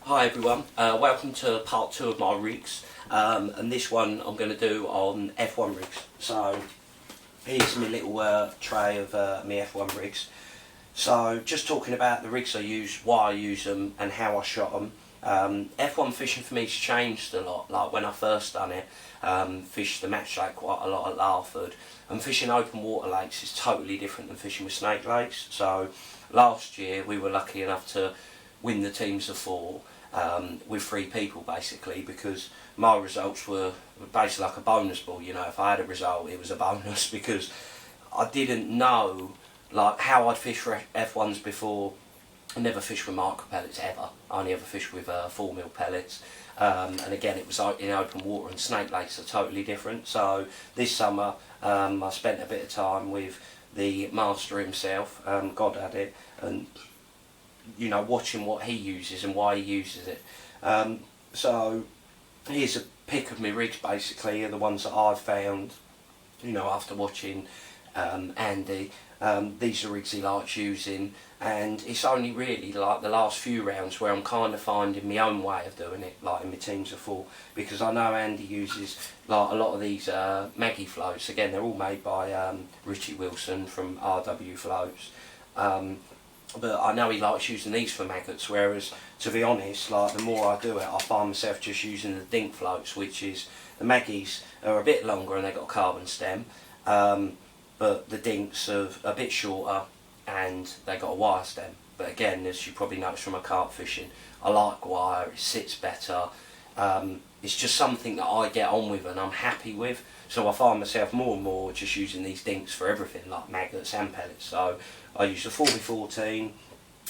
Hi everyone, welcome to part 2 of my rigs, and this one I'm going to do on F1 rigs. So here's my little tray of my F1 rigs. So just talking about the rigs I use, why I use them and how I shot them. F1 fishing for me has changed a lot. Like when I first done it, fished the match lake quite a lot at Larford, and fishing open water lakes is totally different than fishing with snake lakes. So last year we were lucky enough to win the teams of 4 with 3 people basically, because my results were basically like a bonus ball. You know, if I had a result it was a bonus because I didn't know like how I'd fish for F1s before. I never fished with micro pellets ever. I only ever fished with 4mm pellets, and again it was in open water, and snake lakes are totally different. So this summer I spent a bit of time with the master himself, God at it, and you know, watching what he uses and why he uses it. So here's a pick of my rigs basically, are the ones that I've found, you know, after watching Andy. These are rigs he likes using, and it's only really like the last few rounds where I'm kind of finding my own way of doing it, like in my teams of 4, because I know Andy uses like a lot of these Maggie floats. Again, they're all made by Richie Wilson from RW Floats. But I know he likes using these for maggots, whereas to be honest, like the more I do it, I find myself just using the dink floats, which is, the Maggies are a bit longer and they've got a carbon stem, but the dinks are a bit shorter and they got a wire stem. But again, as you probably noticed from my carp fishing, I like wire, it sits better. It's just something that I get on with and I'm happy with, so I find myself more and more just using these dinks for everything, like maggots and pellets. So I use a 4x14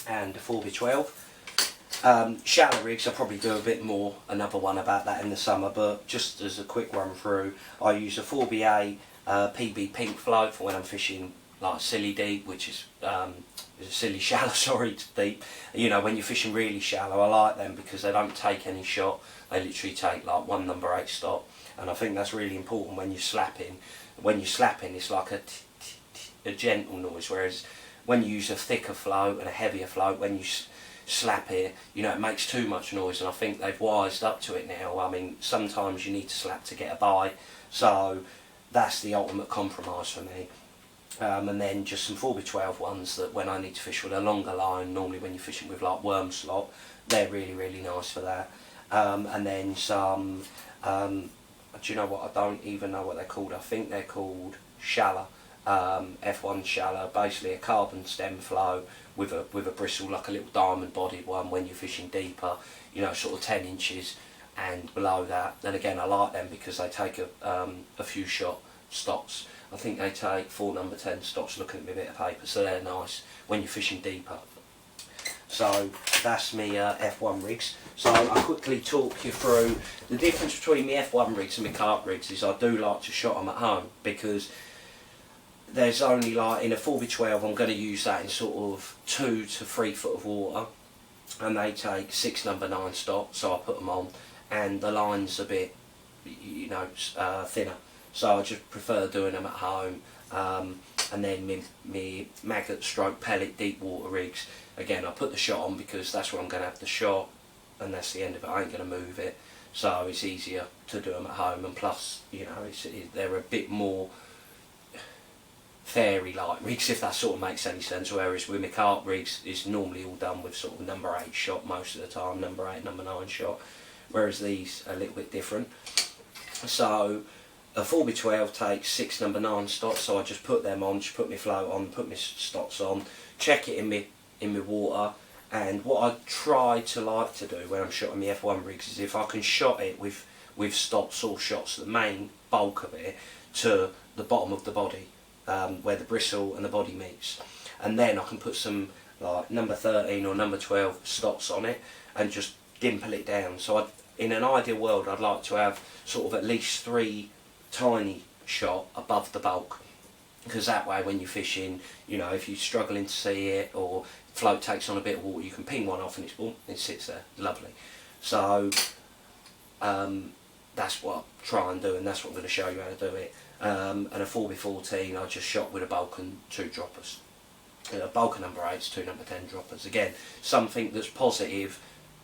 and a 4x12. Shallow rigs I probably do a bit more, another one about that in the summer, but just as a quick run through, I use a 4x8 PB pink float for when I'm fishing like silly deep, which is silly shallow, sorry, deep. You know, when you're fishing really shallow, I like them because they don't take any shot. They literally take like 1 number 8 stop, and I think that's really important when you're slapping. When you're slapping, it's like a gentle noise, whereas when you use a thicker float and a heavier float, when you slap it, you know, it makes too much noise, and I think they've wised up to it now. I mean, sometimes you need to slap to get a bite, so that's the ultimate compromise for me. And then just some 4x12 ones that when I need to fish with a longer line, normally when you're fishing with like worm slot, they're really, really nice for that. And then some, do you know what, I don't even know what they're called. I think they're called shallow, F1 shallow, basically a carbon stem float with a bristle, like a little diamond bodied one when you're fishing deeper, you know, sort of 10 inches and below that. And again, I like them because they take a few shot stops. I think they take 4 number 10 stops, looking at my bit of paper, so they're nice when you're fishing deeper. So that's me F1 rigs. So I'll quickly talk you through the difference between my F1 rigs and my carp rigs. Is I do like to shot them at home, because there's only like, in a 4x12 I'm going to use that in sort of 2 to 3 foot of water, and they take 6 number 9 stop, so I put them on, and the line's a bit, you know, thinner, so I just prefer doing them at home. And then my maggot stroke pellet deep water rigs, again I put the shot on because that's where I'm going to have the shot, and that's the end of it. I ain't going to move it, so it's easier to do them at home, and plus, you know, they're a bit more fairy-like rigs, if that sort of makes any sense, whereas with my carp rigs it's normally all done with sort of number 8 shot most of the time, number 8, number 9 shot, whereas these are a little bit different. So a 4x12 takes 6 number 9 stops, so I just put them on, just put my float on, put my stops on, check it in my water. And what I try to like to do when I'm shotting my F1 rigs is if I can shot it with stops or shots, the main bulk of it, to the bottom of the body, where the bristle and the body meets, and then I can put some like number 13 or number 12 stops on it and just dimple it down. So in an ideal world I'd like to have sort of at least 3 tiny shot above the bulk, because that way when you're fishing, you know, if you're struggling to see it or float takes on a bit of water, you can ping one off and it sits there, lovely. So that's what I try and do, and that's what I'm going to show you how to do it. And a 4x14 I just shot with a bulk and 2 droppers. A bulk of number 8s, 2 number 10 droppers. Again, something that's positive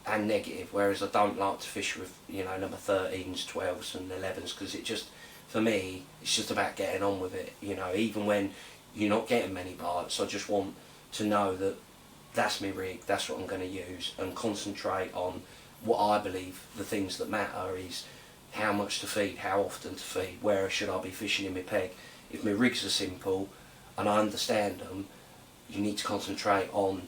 and negative, whereas I don't like to fish with, you know, number 13s, 12s and 11s, because it just, for me, it's just about getting on with it, you know. Even when you're not getting many bites, I just want to know that that's my rig, that's what I'm going to use, and concentrate on what I believe the things that matter is how much to feed, how often to feed, where should I be fishing in my peg. If my rigs are simple and I understand them, you need to concentrate on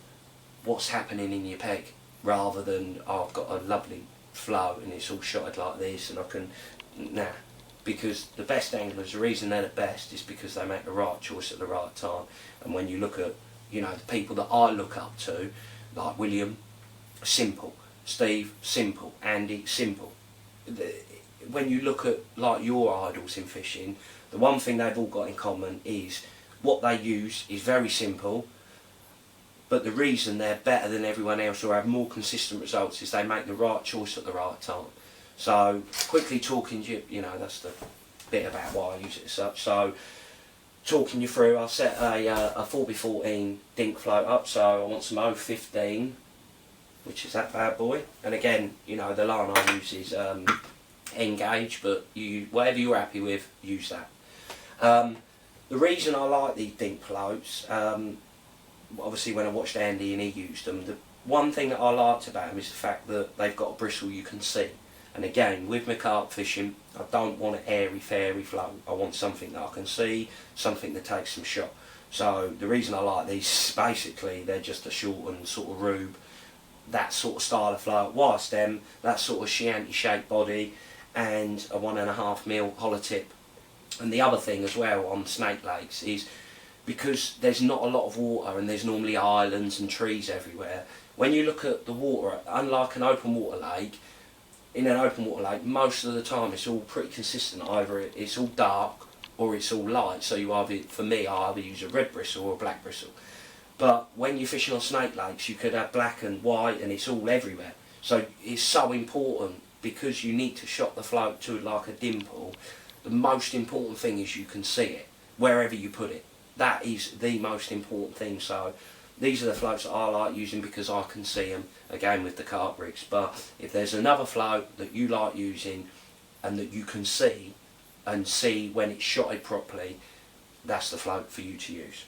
what's happening in your peg, rather than, oh, I've got a lovely flow and it's all shotted like this and I can, nah. Because the best anglers, the reason they're the best is because they make the right choice at the right time. And when you look at, you know, the people that I look up to, like William, simple. Steve, simple. Andy, simple. When you look at like your idols in fishing, the one thing they've all got in common is what they use is very simple, but the reason they're better than everyone else or have more consistent results is they make the right choice at the right time. So, quickly talking to you, you know, that's the bit about why I use it as such. So, talking you through, I set a 4x14 dink float up, so I want some 015, which is that bad boy. And again, you know, the line I use is N-gauge, but you, whatever you're happy with, use that. The reason I like these dink floats, obviously when I watched Andy and he used them, the one thing that I liked about them is the fact that they've got a bristle you can see. And again, with my carp fishing, I don't want an airy-fairy float. I want something that I can see, something that takes some shot. So the reason I like these, basically, they're just a shortened sort of rube, that sort of style of float, wire stem, that sort of Chianti-shaped body, and a 1.5mm hollow tip. And the other thing as well on snake lakes is, because there's not a lot of water and there's normally islands and trees everywhere, when you look at the water, unlike an open water lake, in an open water lake, most of the time it's all pretty consistent. Either it's all dark or it's all light. So you either, for me, I either use a red bristle or a black bristle. But when you're fishing on snake lakes, you could have black and white and it's all everywhere. So it's so important, because you need to shot the float to like a dimple. The most important thing is you can see it, wherever you put it. That is the most important thing. So these are the floats that I like using because I can see them, again with the carp rigs. But if there's another float that you like using and that you can see, and see when it's shotted properly, that's the float for you to use.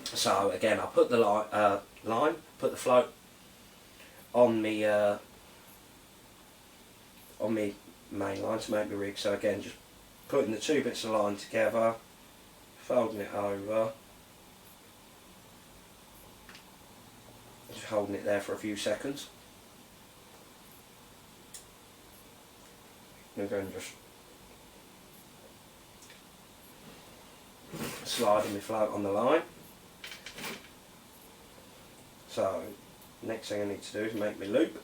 So again, I put the line, put the float on me main line to make the rig. So again, just putting the two bits of line together, folding it over, just holding it there for a few seconds, and then just sliding my float on the line. So next thing I need to do is make my loop.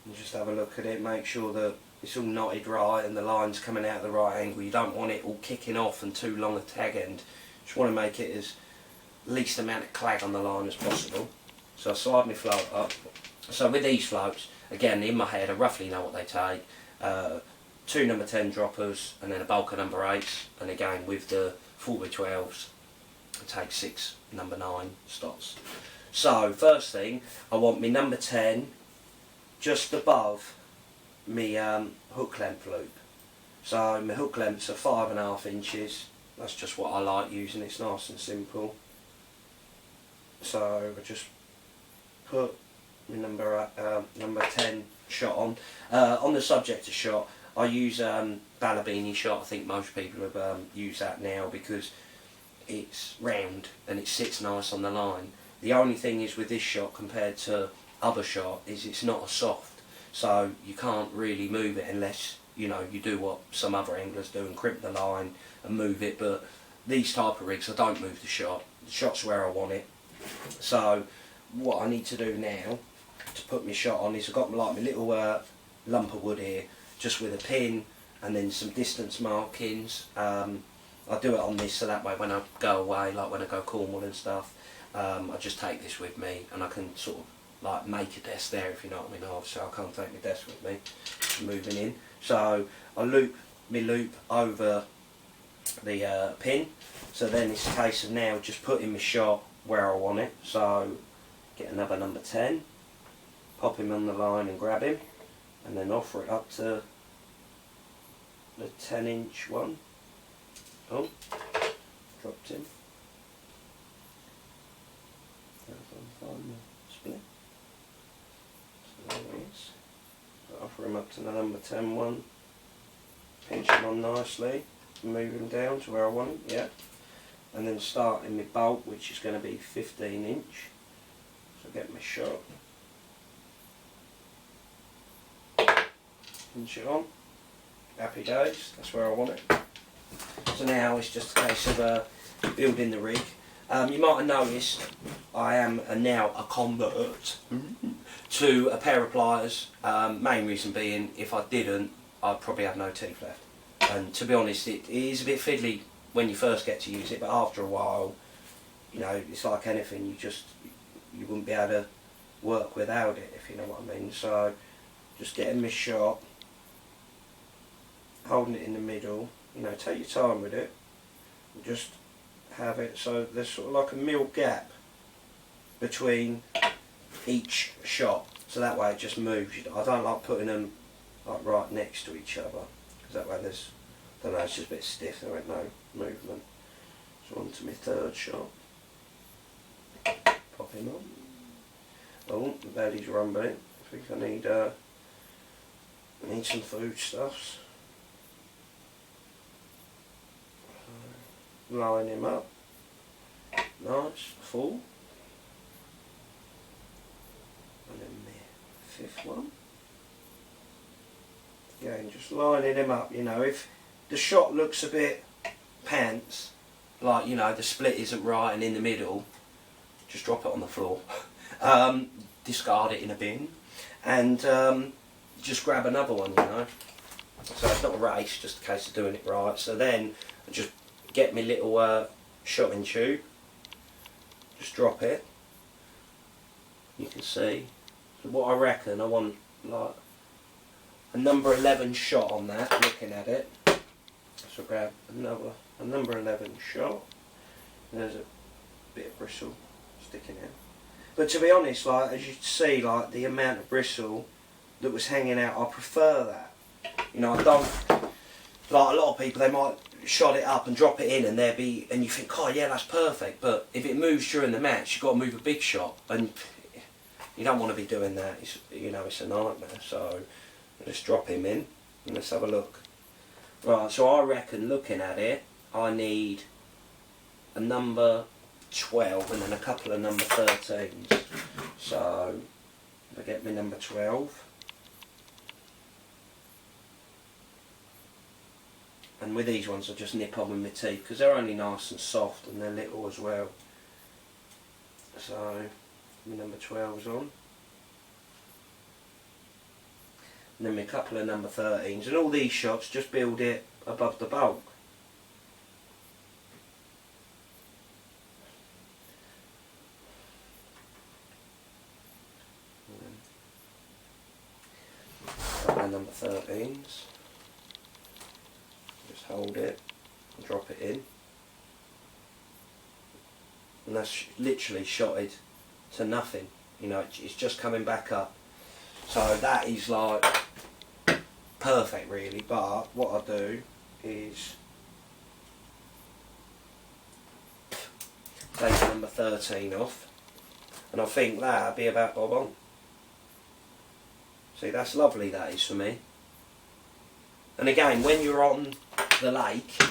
And just have a look at it, make sure that it's all knotted right and the line's coming out at the right angle. You don't want it all kicking off and too long a tag end. Just want to make it as least amount of clag on the line as possible. So I slide my float up. So with these floats, again in my head I roughly know what they take. 2 number 10 droppers and then a bulk of number 8s, and again with the 4x12s I take 6 number 9 stots. So first thing, I want my number 10 just above my hook length loop. So my hook lengths are 5.5 inches. That's just what I like using, it's nice and simple. So I just put my number 10 shot on. On the subject of shot, I use Balabini shot. I think most people have used that now because it's round and it sits nice on the line. The only thing is with this shot compared to other shot is it's not as soft, so you can't really move it unless you know you do what some other anglers do and crimp the line and move it. But these type of rigs I don't move the shot. The shot's where I want it. So what I need to do now to put my shot on is I've got like my little lump of wood here, just with a pin and then some distance markings. I do it on this so that way when I go away, like when I go Cornwall and stuff, I just take this with me and I can sort of like make a desk there, if you know what I mean. Obviously I can't take my desk with me moving in, so I loop my loop over the pin. So then it's a case of now just putting my shot where I want it. So get another number 10, pop him on the line and grab him, and then offer it up to the 10-inch one. Oh, dropped him. Split. So there he is. So offer him up to the number 10 one. Pinch him on nicely. Move him down to where I want him. Yeah. And then start in my bolt, which is going to be 15-inch. So get my shot. Pinch it on. Happy days. That's where I want it. So now it's just a case of building the rig. You might have noticed I am now a convert to a pair of pliers. Main reason being, if I didn't, I'd probably have no teeth left. And to be honest, it is a bit fiddly when you first get to use it, but after a while, you know, it's like anything, you wouldn't be able to work without it, if you know what I mean. So just getting my shot, holding it in the middle, you know, take your time with it, and just have it so there's sort of like a mil gap between each shot, so that way it just moves. I don't like putting them like right next to each other, because that way there's, I don't know, it's just a bit stiff, there ain't no movement. So on to my third shot, pop him on. Oh, the belly's rumbling. I think I need some foodstuffs. Line him up, nice, full, and then the fifth one. Again, just lining him up. You know, if the shot looks a bit pants, like, you know, the split isn't right and in the middle, just drop it on the floor, discard it in a bin, and just grab another one. You know, so it's not a race, just a case of doing it right. So then I just get my little shotting tube, just drop it. You can see. So what I reckon, I want like a number 11 shot on that, looking at it. So grab a number 11 shot. And there's a bit of bristle sticking out. But to be honest, like, as you see, like the amount of bristle that was hanging out, I prefer that. You know, I don't, like a lot of people, they might shot it up and drop it in, and and you think, oh yeah, that's perfect, but if it moves during the match, you've got to move a big shot, and you don't want to be doing that. It's, you know, it's a nightmare. So let's drop him in and let's have a look. Right, so I reckon, looking at it, I need a number 12 and then a couple of number 13s. So if I get my number 12, and with these ones I just nip on with my teeth because they're only nice and soft and they're little as well. So my number 12's on. And then my couple of number 13s, and all these shots just build it above the bulk. Couple of number 13s. Hold it and drop it in, and that's literally shotted to nothing. You know, it's just coming back up. So that is like perfect really, but what I do is take number 13 off, and I think that'll be about bob on. See, that's lovely, that is, for me. And again, when you're on the lake,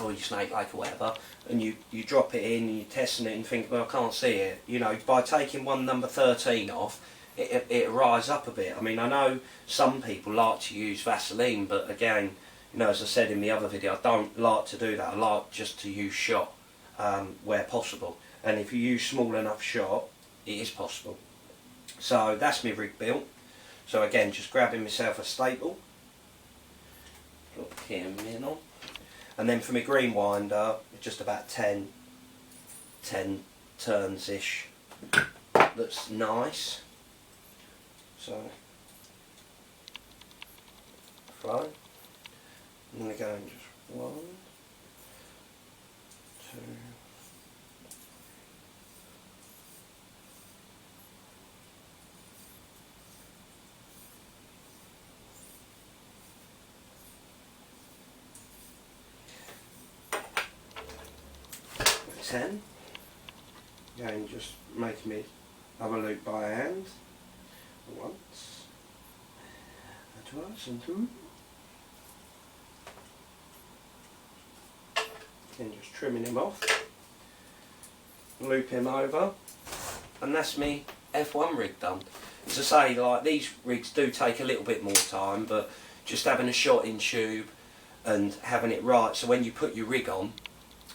or your Snake Lake or whatever, and you drop it in and you're testing it and think, well, I can't see it, you know, by taking one number 13 off, it rise up a bit. I mean, I know some people like to use Vaseline, but again, you know, as I said in the other video, I don't like to do that. I like just to use shot where possible, and if you use small enough shot, it is possible. So that's my rig built. So again, just grabbing myself a staple, put him in on, and then for my green winder, just about 10 turns ish. And that's nice. So, fine. I'm going to go in just 1, 2, 10. Again, just making me have a loop by hand. Once, twice, and 2. Then just trimming him off, loop him over, and that's me F1 rig done. As I say, like, these rigs do take a little bit more time, but just having a shot in tube and having it right, so when you put your rig on,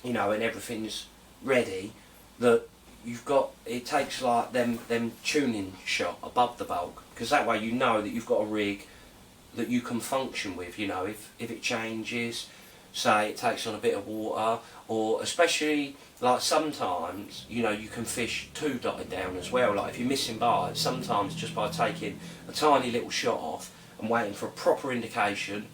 you know, and everything's ready, that you've got, it takes like them tuning shot above the bulk, because that way you know that you've got a rig that you can function with. You know, if it changes, say it takes on a bit of water, or especially like sometimes, you know, you can fish 2 dotted down as well. Like if you're missing bites, sometimes just by taking a tiny little shot off and waiting for a proper indication,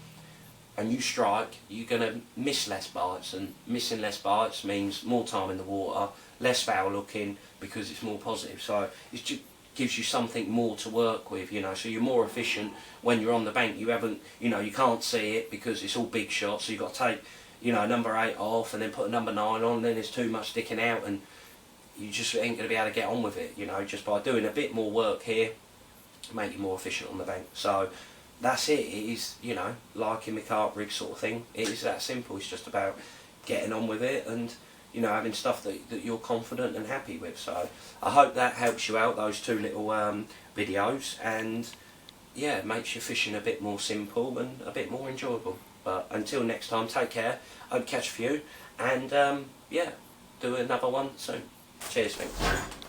and you strike, you're going to miss less bites, and missing less bites means more time in the water, less foul looking, because it's more positive. So it just gives you something more to work with, you know, so you're more efficient when you're on the bank. You haven't, you know, you can't see it because it's all big shots, so you've got to take, you know, number 8 off and then put a number 9 on, then there's too much sticking out and you just ain't going to be able to get on with it, you know. Just by doing a bit more work here, make you more efficient on the bank. So that's it. It is, you know, like in my carp rig sort of thing. It is that simple. It's just about getting on with it and, you know, having stuff that you're confident and happy with. So I hope that helps you out, those 2 little videos, and yeah, it makes your fishing a bit more simple and a bit more enjoyable. But until next time, take care, hope to catch a few, and yeah, do another one soon. Cheers, thanks.